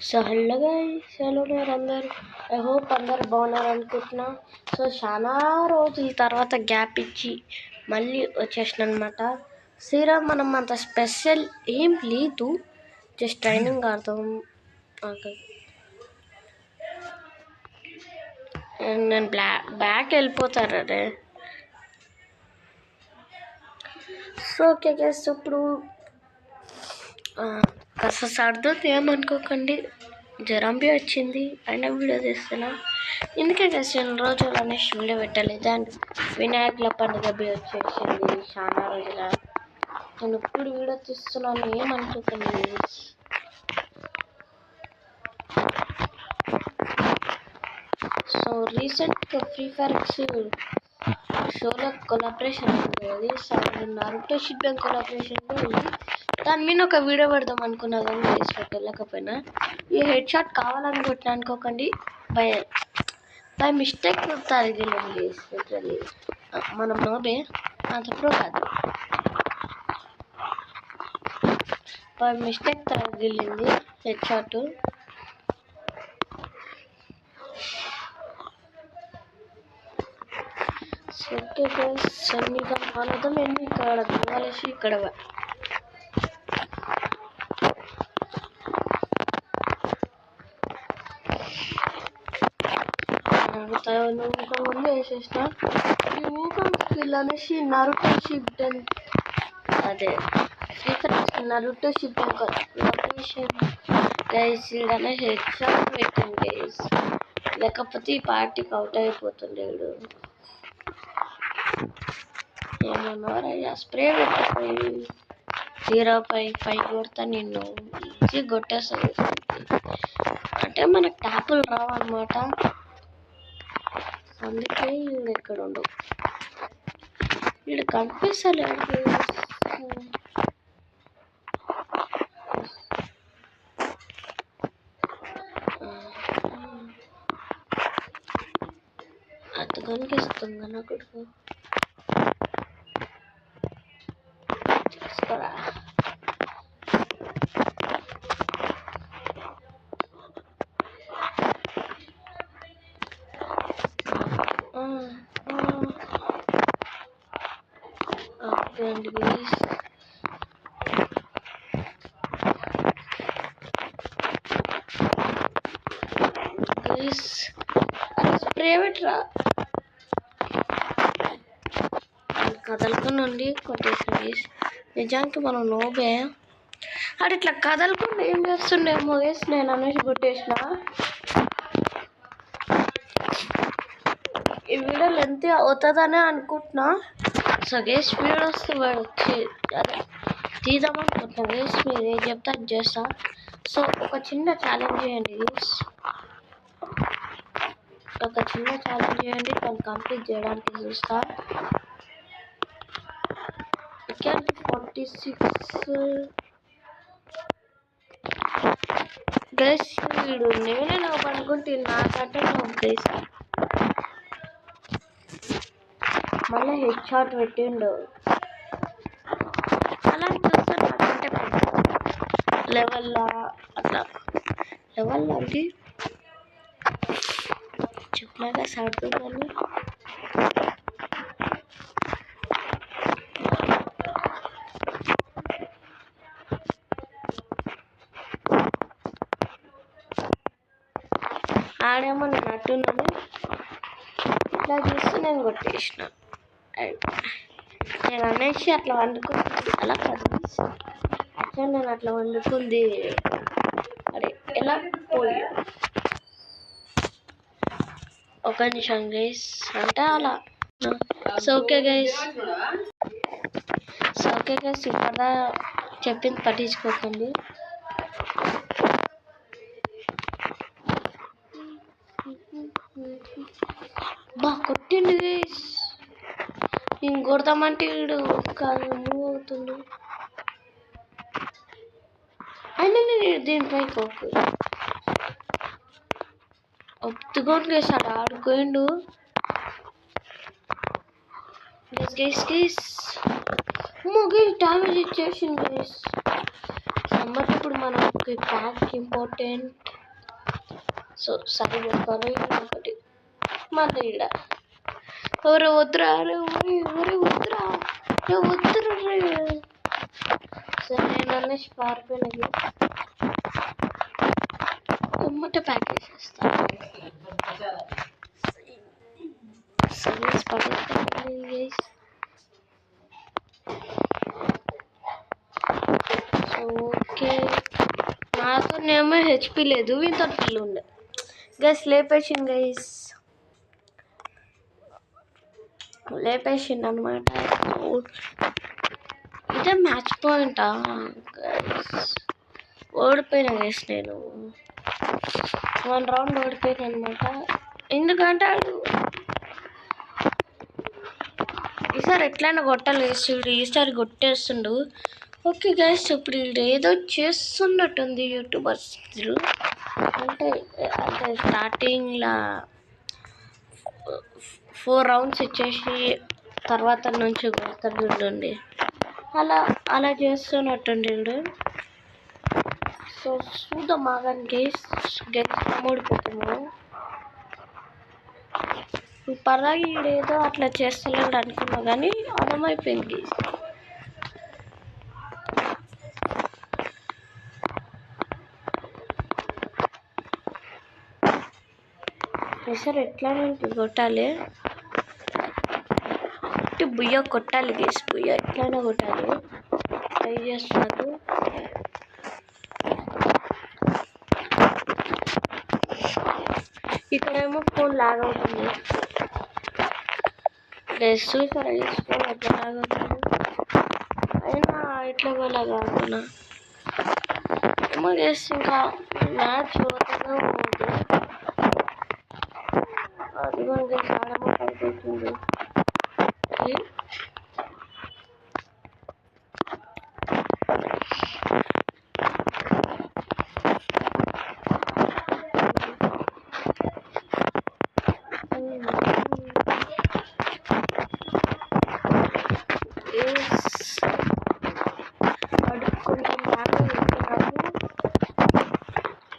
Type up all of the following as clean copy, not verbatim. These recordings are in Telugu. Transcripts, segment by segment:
సో హలో గైస్, ఎలా ఉన్నారు అందరు? ఐ హోప్ అందరు బాగున్నారు అనుకుంటున్నా. సో చాలా రోజుల తర్వాత గ్యాప్ ఇచ్చి మళ్ళీ వచ్చేసిన అనమాట. శ్రీరామ్ మనం అంత స్పెషల్ ఏం లేదు, జస్ట్ ట్రైనింగ్ ఆడతాం. నేను బ్యాక్ వెళ్ళిపోతారే. సో ఓకే గైస్, ఇప్పుడు కాస్త సర్దుతో ఏమనుకోకండి, జ్వరంబి వచ్చింది అయినా వీడియో తీస్తున్నా. ఎందుకే గైస్ నేను రోజులు అనేసి వీడియో పెట్టలేదు. అండ్ వినాయకుల పండుగ బి వచ్చేసింది చాలా రోజుల. నేను ఇప్పుడు వీడియో తీస్తున్నాను, ఏమనుకోకండి. సో రీసెంట్గా ఫ్రీ ఫైర్ షోలో కొలాబరేషన్ ఉంది. సో నారుటో షిప్పింగ్ కొలాబరేషన్లో ఉంది. దాని మీద ఒక వీడియో పెడదాం అనుకున్నా కానీ వేసి పెట్టలేకపోయినా. ఈ హెడ్ షాట్ కావాలనుకుంటున్నా అనుకోకండి, బై మిస్టేక్ తగిలింది. లిటరలీ మనం నోబే అంతప్పుడు కాదు, బై మిస్టేక్ తగిలింది హెడ్ షాట్. ఓకే గైస్, ఎన్నిగా మానదం ఎన్ని ఇక్కడ కావాలేసి ఇక్కడ ఇంకా ముందు వేసేసిన. ఈ ఊకం స్కిల్ అనేసి నారుటో షిప్టన్, అదే నారుటో షిప్టన్ కొలాబరేషన్ గైస్. ఇడనే హెడ్ షాట్ పెట్టింది గైస్, లేకపోతే ఈ పార్టీకి అవుట్ అయిపోతుండేడు. ఏమన్నారయ్యా, స్ప్రే పెట్టిపోయి 0.5 కొడతా నిన్ను ఈజీ కొట్టేస్తుంది. అంటే మనకు ట్యాపులు రావన్నమాట, అందుకే వీడు ఎక్కడ ఉండవు. వీడు కనిపిస్తలేడు. అది కనిపిస్తుంది నాకు. And guys, స్ప్రే పెట్టరా కదలకుండా కొట్టేసిన గైస్. నిజానికి మనం నోబే అది ఇట్లా కదలకుండా ఏం చేస్తుండేమో గైస్, నేను అనేసి కొట్టేసిన. ఈ వీడియో లెంత్ అవుతుందనే అనుకుంటున్నా. సో గైస్ వీడియో వస్తే వచ్చి అదే తీద్దామనుకుంటున్నా గైస్. మీరు ఏం చెప్తే అది చేస్తా. సో ఒక చిన్న ఛాలెంజ్ చేయండి గైస్, ఒక చిన్న ఛాలెంజ్ చేయండి, దాన్ని కంప్లీట్ చేయడానికి చూస్తా. 46 గైస్. వీడు నేనే నవ్వు అనుకుంటే నాకంటే నవ్వు గైస్. మళ్ళీ హెడ్ షాట్ పెట్టిండు. అలా చూస్తే నాకంటే లెవెల్లా అట్లా లెవెల్ అంటే చెప్పలేక సాడుతుందని. ఆడేమో నేను అట్టున్నాను, ఇట్లా చూస్తే నేను కొట్టేసిన. నేను అనేసి అట్లా వండుకుంది అలా కాదు, యాక్చువల్ నేను అట్లా వండుకుంది అరే ఎలా పోయి. ఒక నిమిషం గైస్, అంటే అలా. సో ఓకే గైస్, ఇప్పుడా చెప్పింది పట్టించుకోకండి. బా కొట్టిండు గైస్. నేను కొడతామంటే వీడు కాదు మూవ్ అవుతుండు. అయినా నేను దీనిపైకి ఒత్తుకొని గేసాడు, ఆడుకోండు గైస్. డ్యామేజ్ ఇచ్చేసింది గైస్. సమ్మర్ ఇప్పుడు మనకి ప్యాక్ ఇంపార్టెంట్. సో సరి చెప్పారు ఒకటి మళ్ళీ ఈడ ఎవరు వద్దురా ఎవరు వద్దురా వద్దురా సరే నేను అనేసి పారిపోయినది ఉమ్మట ప్యాక్ చేసేస్తాను సర్వీస్ పడుతుంది సో ఓకే నాతోనేమో హెచ్పి లేదు వీటితో ఫుల్ ఉండే గైస్ లేపేసింది గైస్ లేపేసింది అనమాట ఇదే మ్యాచ్ పాయింటా గైస్ ఓడిపోయినా గైస్ నేను 1 రౌండ్ ఓడిపోయాను అనమాట ఎందుకంటే ఈసారి ఎట్లయినా కొట్టాలి వేస్తుడు ఈసారి కొట్టేస్తుండు ఓకే గైస్ ఇప్పుడు వీడు ఏదో చేస్తున్నట్టుంది యూట్యూబర్స్ అంటే స్టార్టింగ్లో 4 రౌండ్స్ ఇచ్చేసి తర్వాత నుంచి కొడతాడు చూడండి అలా చేస్తున్నట్టుండి వీడు సో చూద్దాం ఆగని గెలిచి ఓడిపోతాము పరాగి ఏదో అట్లా చేస్తలేడు అనుకున్నా కానీ అర్థమైపోయింది సార్ ఎట్లా కొట్టాలి బుయ్య కొట్టాలి గేస్ బుయ్య ఎట్లయినా కొట్టాలి ట్రై చేస్తున్నారు ఇక్కడేమో ఫోన్ లాగ్ అవుతుంది డ్రెస్ చూసారా ఫోన్ ఎట్లా లాగ్ అవుతుంది అయినా ఇట్లా కూడా కాకుండా ఏమో చేసి ఇంకా మ్యాచ్ పోతుందో పోదు అది మనకి చాలా పడిపోతుంది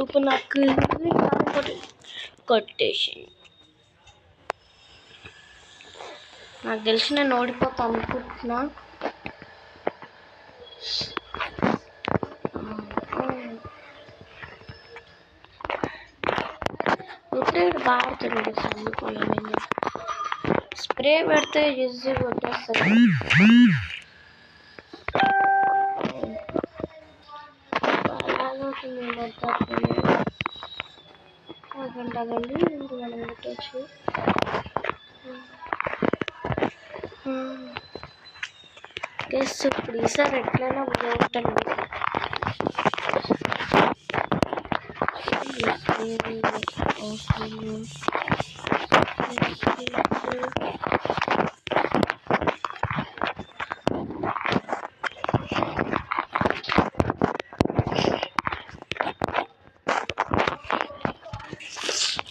ఇప్పుడు నాకు కొట్టేసి నాకు తెలిసి నేను ఓడిపోతా అనుకుంటున్నా ఇప్పుడు బాగా ఆడుతుంది అందుకోలేదు స్ప్రే పెడితే ఈజీ కొట్టేస్తుంది గంటగండి మనం పెట్టచ్చు గెస్ ఇప్పుడు ఈసారి ఎట్లయినా బాగుంటుంది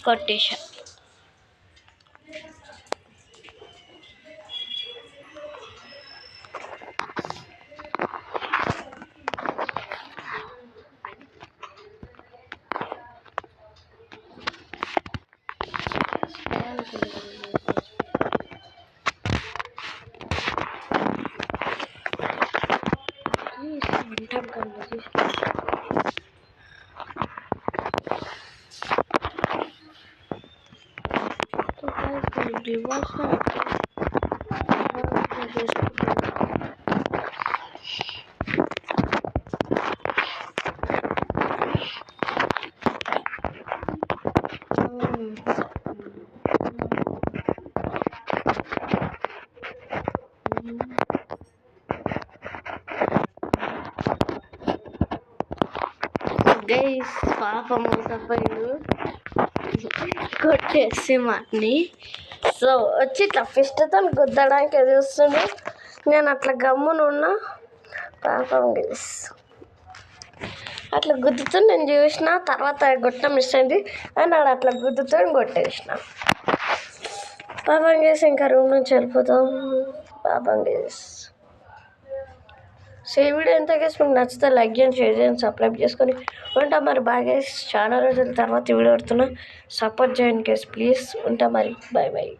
కొట్టేశా గైస్ పాపం తప్పదు కొట్టేసి మాని సో వచ్చి ఇట్లా ఫిస్ట్తో గుద్దడానికి అది వస్తుంది నేను అట్లా గమ్మున ఉన్నా పాపం గైస్ అట్లా గుద్దుతూ నేను చూసిన తర్వాత గుట్ట మిస్ అయింది అని ఆడ అట్లా గుద్దుతూ కొట్టేసిన పాపం గైస్ ఇంకా రూమ్ నుంచి వెళ్ళిపోతాం పాపం గైస్ సో ఈ వీడియో ఎంత కేసు మీకు నచ్చితే లైక్ చేయండి, షేర్ చేయండి, సబ్స్క్రైబ్ చేసుకొని ఉంటా మరి. బాగా చాలా రోజుల తర్వాత వీడియో పెడుతున్నా, సపోర్ట్ చేయండి కేసు ప్లీజ్. ఉంటా మరి, బాయ్ బాయ్.